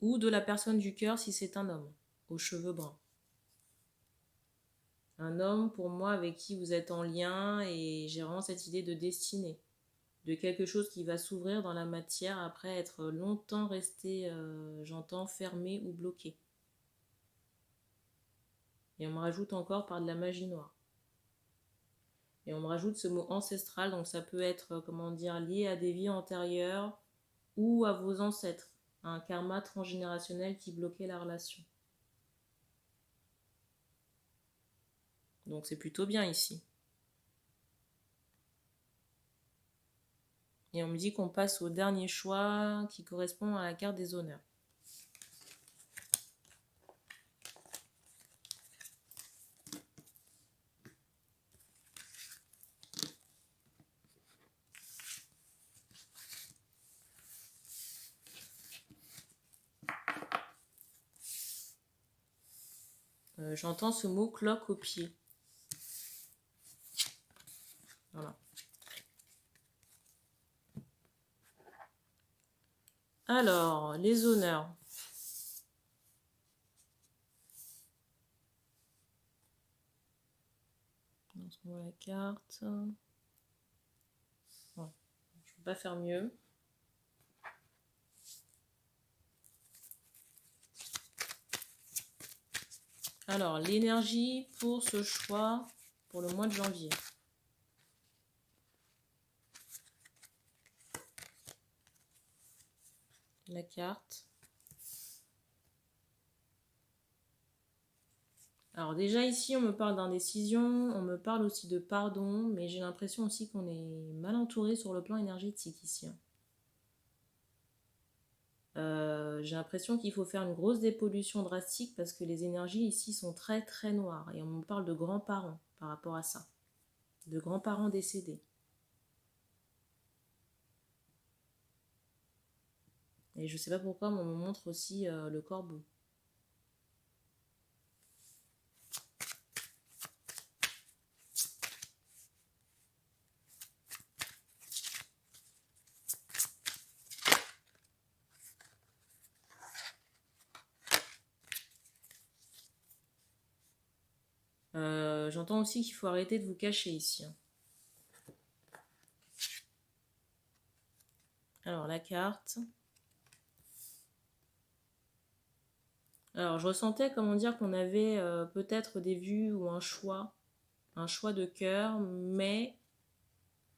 Ou de la personne du cœur si c'est un homme, aux cheveux bruns. Un homme, pour moi, avec qui vous êtes en lien, et j'ai vraiment cette idée de destinée. De quelque chose qui va s'ouvrir dans la matière après être longtemps resté, j'entends, fermé ou bloqué. Et on me rajoute encore par de la magie noire. Et on me rajoute ce mot ancestral, donc ça peut être, comment dire, lié à des vies antérieures ou à vos ancêtres, à un karma transgénérationnel qui bloquait la relation. Donc c'est plutôt bien ici. Et on me dit qu'on passe au dernier choix qui correspond à la carte des honneurs. J'entends ce mot cloque au pied. Voilà. Alors, les honneurs. On voit la carte. Bon, je ne peux pas faire mieux. Alors, l'énergie pour ce choix pour le mois de janvier. La carte. Alors déjà ici, on me parle d'indécision, on me parle aussi de pardon, mais j'ai l'impression aussi qu'on est mal entouré sur le plan énergétique ici. J'ai l'impression qu'il faut faire une grosse dépollution drastique parce que les énergies ici sont très très noires. Et on me parle de grands-parents par rapport à ça. De grands-parents décédés. Et je sais pas pourquoi, mais on me montre aussi le corbeau. J'entends aussi qu'il faut arrêter de vous cacher ici. Alors la carte. Alors je ressentais, comment dire, qu'on avait peut-être des vues ou un choix de cœur, mais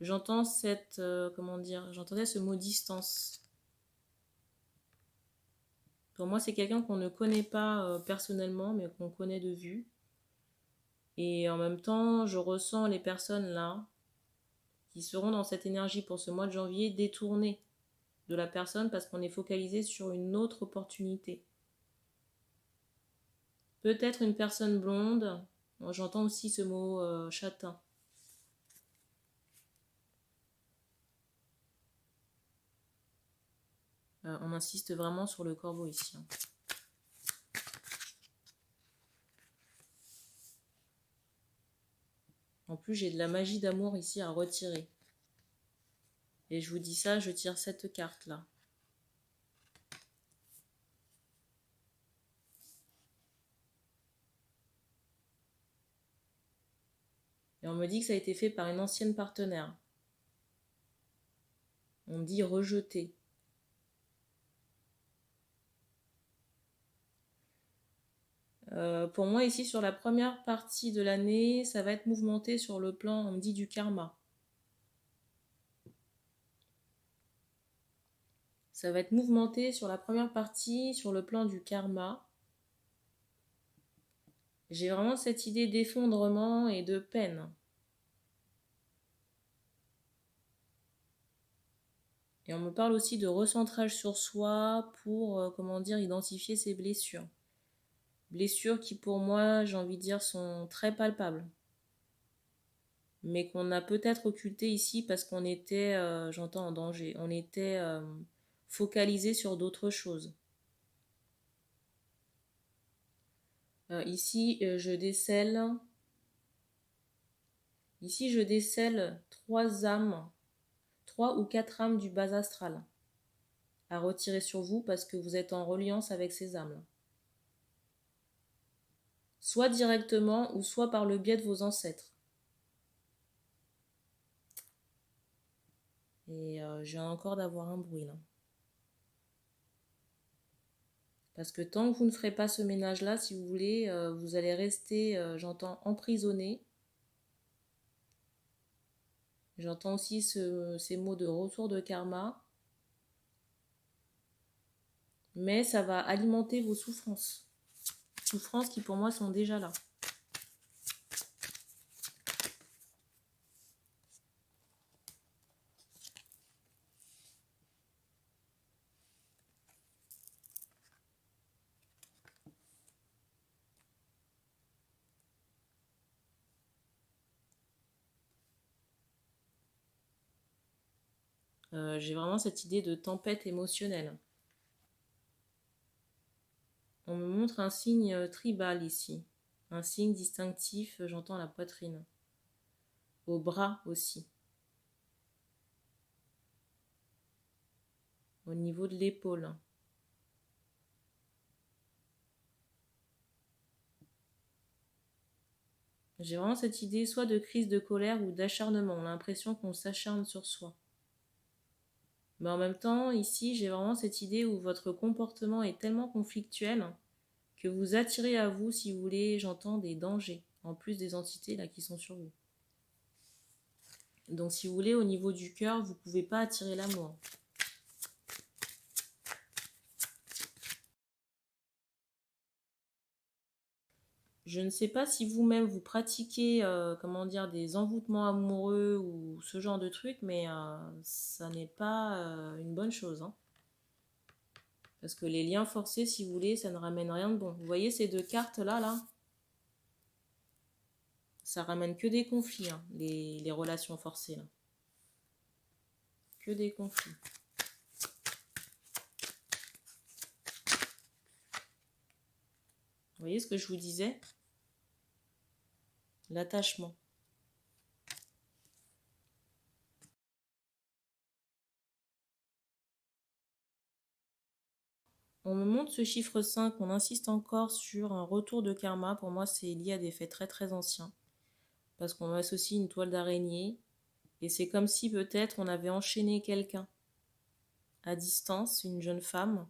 j'entends cette, comment dire, j'entendais ce mot distance. Pour moi, c'est quelqu'un qu'on ne connaît pas personnellement, mais qu'on connaît de vue. Et en même temps, je ressens les personnes là qui seront dans cette énergie pour ce mois de janvier détournées de la personne parce qu'on est focalisé sur une autre opportunité. Peut-être une personne blonde. Moi, j'entends aussi ce mot châtain. On insiste vraiment sur le corbeau ici. En plus, j'ai de la magie d'amour ici à retirer. Et je vous dis ça, je tire cette carte-là. Et on me dit que ça a été fait par une ancienne partenaire. On me dit rejeté. Pour moi, ici, sur la première partie de l'année, ça va être mouvementé sur le plan, on me dit, du karma. Ça va être mouvementé sur la première partie, sur le plan du karma. J'ai vraiment cette idée d'effondrement et de peine. Et on me parle aussi de recentrage sur soi pour, comment dire, identifier ses blessures. Blessures qui, pour moi, j'ai envie de dire, sont très palpables. Mais qu'on a peut-être occultées ici parce qu'on était, j'entends, en danger. On était focalisé sur d'autres choses. Ici, je décèle... Ici, je décèle 3 âmes, 3 ou 4 âmes du bas astral à retirer sur vous parce que vous êtes en reliance avec ces âmes. Soit directement ou soit par le biais de vos ancêtres. Et je viens encore d'avoir un bruit là. Parce que tant que vous ne ferez pas ce ménage-là, si vous voulez, vous allez rester, j'entends, emprisonné. J'entends aussi ces mots de retour de karma. Mais ça va alimenter vos souffrances. Souffrances qui pour moi sont déjà là. J'ai vraiment cette idée de tempête émotionnelle. On me montre un signe tribal ici. Un signe distinctif, j'entends la poitrine. Au bras aussi. Au niveau de l'épaule. J'ai vraiment cette idée soit de crise de colère ou d'acharnement. On a l'impression qu'on s'acharne sur soi. Mais en même temps, ici, j'ai vraiment cette idée où votre comportement est tellement conflictuel que vous attirez à vous, si vous voulez, j'entends, des dangers, en plus des entités là qui sont sur vous. Donc si vous voulez, au niveau du cœur, vous ne pouvez pas attirer l'amour. Je ne sais pas si vous-même vous pratiquez, comment dire, des envoûtements amoureux ou ce genre de truc, mais ça n'est pas une bonne chose. Hein. Parce que les liens forcés, si vous voulez, ça ne ramène rien de bon. Vous voyez ces 2 cartes-là, là ça ramène que des conflits, hein, les relations forcées, là. Que des conflits. Vous voyez ce que je vous disais? L'attachement. On me montre ce chiffre 5, on insiste encore sur un retour de karma. Pour moi, c'est lié à des faits très très anciens. Parce qu'on associe une toile d'araignée. Et c'est comme si peut-être on avait enchaîné quelqu'un à distance, une jeune femme.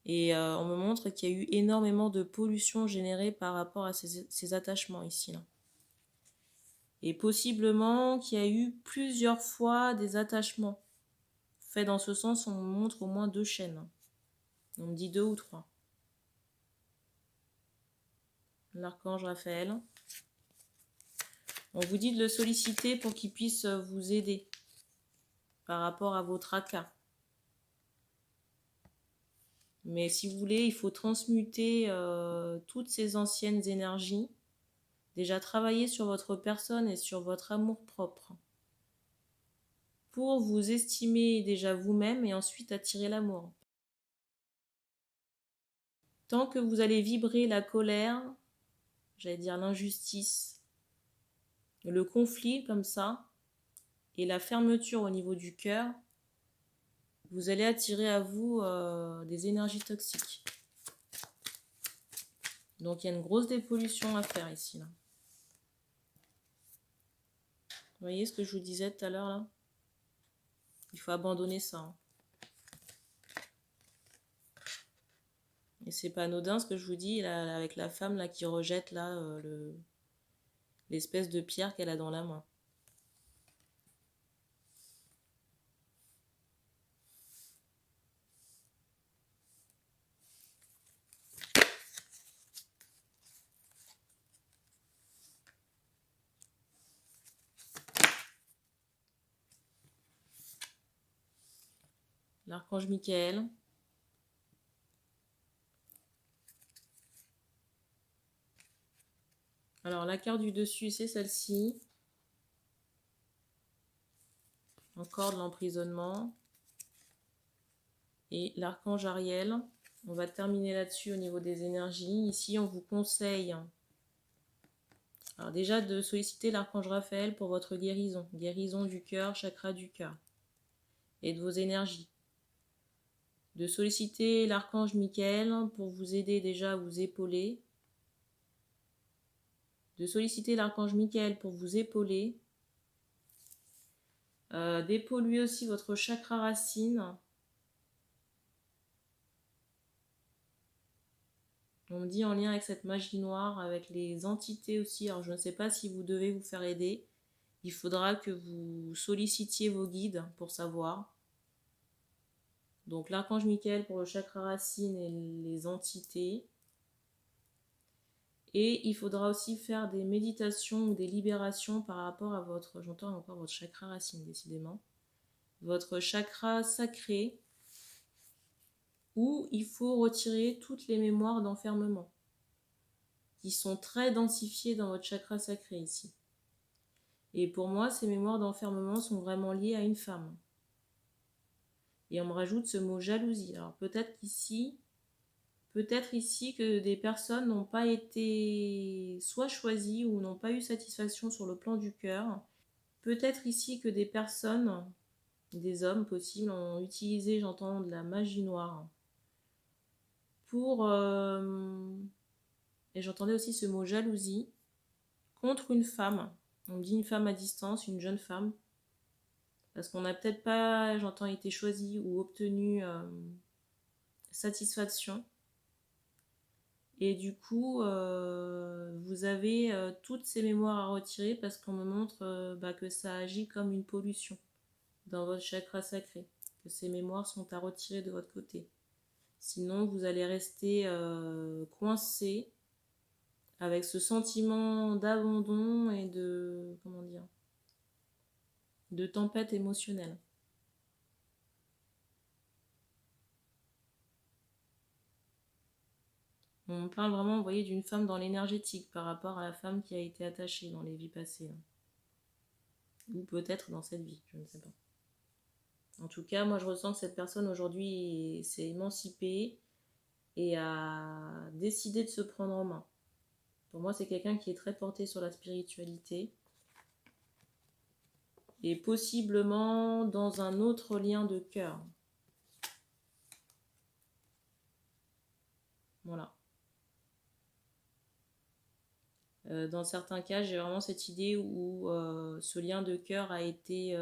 Et on me montre qu'il y a eu énormément de pollution générée par rapport à ces attachements ici. Là. Et possiblement qu'il y a eu plusieurs fois des attachements. Fait dans ce sens, on me montre au moins 2 chaînes. On me dit 2 ou 3. l'archange Raphaël. On vous dit de le solliciter pour qu'il puisse vous aider par rapport à vos tracas. Mais si vous voulez, il faut transmuter toutes ces anciennes énergies. Déjà travailler sur votre personne et sur votre amour-propre. Pour vous estimer déjà vous-même et ensuite attirer l'amour. Tant que vous allez vibrer la colère, j'allais dire l'injustice, le conflit comme ça, et la fermeture au niveau du cœur, vous allez attirer à vous des énergies toxiques. Donc il y a une grosse dépollution à faire ici. Là. Vous voyez ce que je vous disais tout à l'heure là? Il faut abandonner ça. Hein. Et c'est pas anodin ce que je vous dis là, avec la femme là qui rejette là l'espèce de pierre qu'elle a dans la main. L'archange Michael. Alors la carte du dessus, c'est celle-ci. Encore de l'emprisonnement. Et l'archange Ariel. On va terminer là-dessus au niveau des énergies. Ici, on vous conseille alors déjà de solliciter l'archange Raphaël pour votre guérison. Guérison du cœur, chakra du cœur. Et de vos énergies. De solliciter l'archange Michael pour vous aider déjà à vous épauler. De solliciter l'archange Michael pour vous épauler. Dépolluer aussi votre chakra racine. On me dit en lien avec cette magie noire, avec les entités aussi. Alors je ne sais pas si vous devez vous faire aider. Il faudra que vous sollicitiez vos guides pour savoir. Donc l'archange Michael pour le chakra racine et les entités. Et il faudra aussi faire des méditations ou des libérations par rapport à votre, j'entends encore votre chakra racine décidément, votre chakra sacré, où il faut retirer toutes les mémoires d'enfermement qui sont très densifiées dans votre chakra sacré ici. Et pour moi, ces mémoires d'enfermement sont vraiment liées à une femme. Et on me rajoute ce mot jalousie. Alors peut-être ici que des personnes n'ont pas été soit choisies ou n'ont pas eu satisfaction sur le plan du cœur. Peut-être ici que des personnes, des hommes possibles, ont utilisé, j'entends, de la magie noire pour... et j'entendais aussi ce mot jalousie contre une femme. On me dit une femme à distance, une jeune femme. Parce qu'on n'a peut-être pas, j'entends, été choisi ou obtenu satisfaction. Et du coup, vous avez toutes ces mémoires à retirer parce qu'on me montre que ça agit comme une pollution dans votre chakra sacré. Que ces mémoires sont à retirer de votre côté. Sinon, vous allez rester coincé avec ce sentiment d'abandon et de, comment dire, de tempête émotionnelle. On parle vraiment, vous voyez, d'une femme dans l'énergétique par rapport à la femme qui a été attachée dans les vies passées. Ou peut-être dans cette vie, je ne sais pas. En tout cas, moi je ressens que cette personne aujourd'hui s'est émancipée et a décidé de se prendre en main. Pour moi, c'est quelqu'un qui est très porté sur la spiritualité. Et possiblement dans un autre lien de cœur. Voilà. Dans certains cas, j'ai vraiment cette idée où ce lien de cœur a été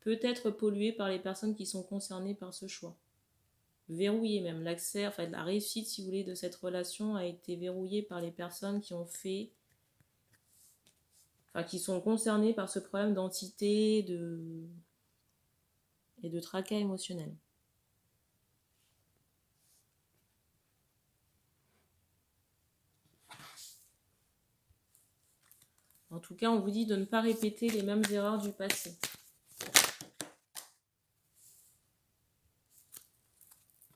peut-être pollué par les personnes qui sont concernées par ce choix. Verrouillé même. L'accès, enfin la réussite, si vous voulez, de cette relation a été verrouillée par les personnes qui ont fait... Enfin, qui sont concernées par ce problème d'entité et de tracas émotionnel. En tout cas, on vous dit de ne pas répéter les mêmes erreurs du passé.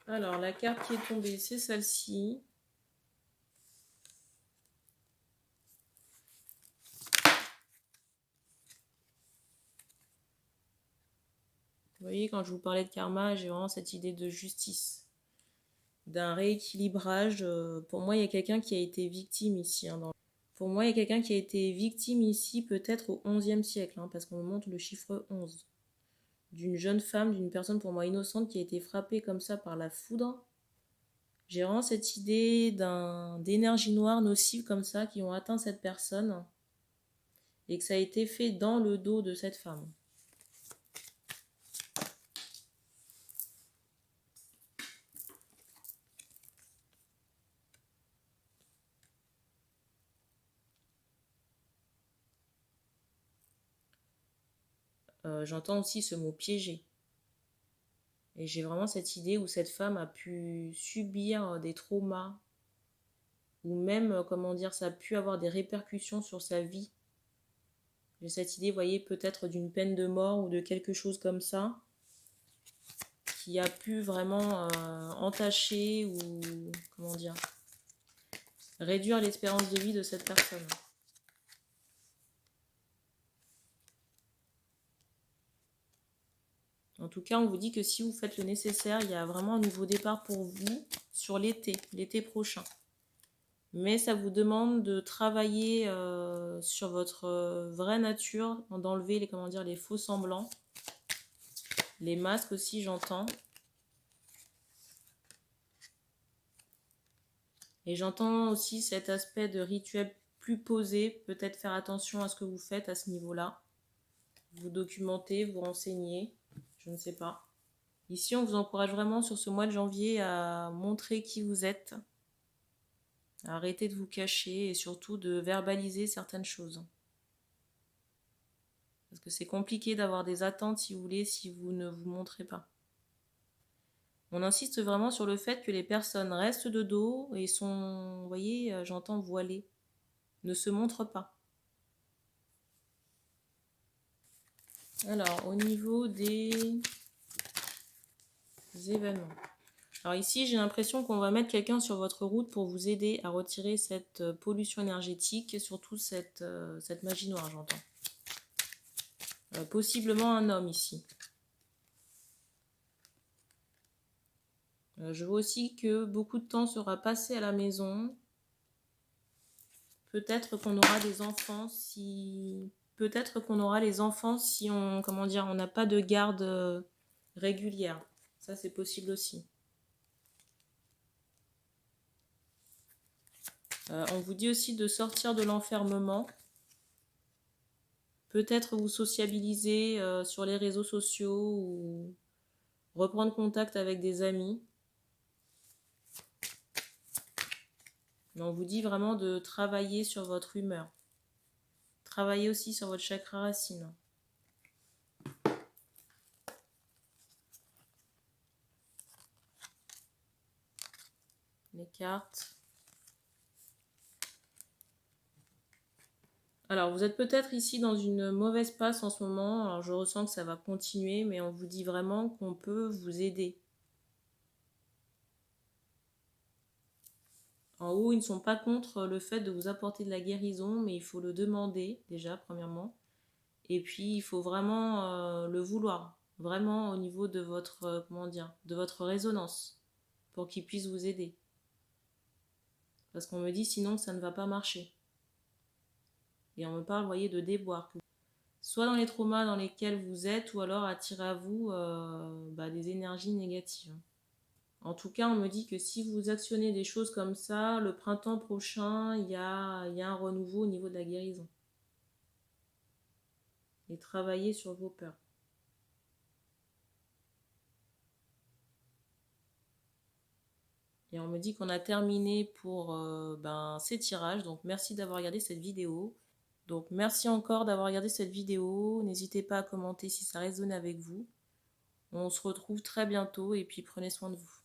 Alors, la carte qui est tombée, c'est celle-ci. Vous voyez, quand je vous parlais de karma, j'ai vraiment cette idée de justice, d'un rééquilibrage. Pour moi, il y a quelqu'un qui a été victime ici. Pour moi, il y a quelqu'un qui a été victime ici, peut-être au XIe siècle, parce qu'on me montre le chiffre 11. D'une jeune femme, d'une personne pour moi innocente qui a été frappée comme ça par la foudre. J'ai vraiment cette idée d'énergie noire nocive comme ça qui ont atteint cette personne et que ça a été fait dans le dos de cette femme. J'entends aussi ce mot piégé. Et j'ai vraiment cette idée où cette femme a pu subir des traumas, ou même, comment dire, ça a pu avoir des répercussions sur sa vie. J'ai cette idée, vous voyez, peut-être d'une peine de mort ou de quelque chose comme ça, qui a pu vraiment entacher ou, comment dire, réduire l'espérance de vie de cette personne. En tout cas, on vous dit que si vous faites le nécessaire, il y a vraiment un nouveau départ pour vous sur l'été prochain. Mais ça vous demande de travailler sur votre vraie nature, d'enlever les faux semblants, les masques aussi, j'entends. Et j'entends aussi cet aspect de rituel plus posé, peut-être faire attention à ce que vous faites à ce niveau-là. Vous documentez, vous renseignez, je ne sais pas. Ici, on vous encourage vraiment sur ce mois de janvier à montrer qui vous êtes, à arrêter de vous cacher et surtout de verbaliser certaines choses. Parce que c'est compliqué d'avoir des attentes, si vous voulez, si vous ne vous montrez pas. On insiste vraiment sur le fait que les personnes restent de dos et sont, vous voyez, j'entends voilées, ne se montrent pas. Alors, au niveau des événements. Alors ici, j'ai l'impression qu'on va mettre quelqu'un sur votre route pour vous aider à retirer cette pollution énergétique et surtout cette magie noire, j'entends. Possiblement un homme ici. Je vois aussi que beaucoup de temps sera passé à la maison. Peut-être qu'on aura des enfants si... Peut-être qu'on aura les enfants si on... Comment dire, on n'a pas de garde régulière. Ça, c'est possible aussi. On vous dit aussi de sortir de l'enfermement. Peut-être vous sociabiliser sur les réseaux sociaux ou reprendre contact avec des amis. Mais on vous dit vraiment de travailler sur votre humeur. Travailler aussi sur votre chakra racine. Les cartes. Alors, vous êtes peut-être ici dans une mauvaise passe en ce moment. Alors, je ressens que ça va continuer, mais on vous dit vraiment qu'on peut vous aider. En haut, ils ne sont pas contre le fait de vous apporter de la guérison, mais il faut le demander, déjà, premièrement. Et puis, il faut vraiment le vouloir, vraiment au niveau de votre, de votre résonance, pour qu'ils puissent vous aider. Parce qu'on me dit sinon que ça ne va pas marcher. Et on me parle, vous voyez, de déboire. Soit dans les traumas dans lesquels vous êtes, ou alors attirer à vous des énergies négatives. En tout cas, on me dit que si vous actionnez des choses comme ça, le printemps prochain, il y a un renouveau au niveau de la guérison. Et travaillez sur vos peurs. Et on me dit qu'on a terminé pour ces tirages. Donc merci d'avoir regardé cette vidéo. Donc merci encore d'avoir regardé cette vidéo. N'hésitez pas à commenter si ça résonne avec vous. On se retrouve très bientôt et puis prenez soin de vous.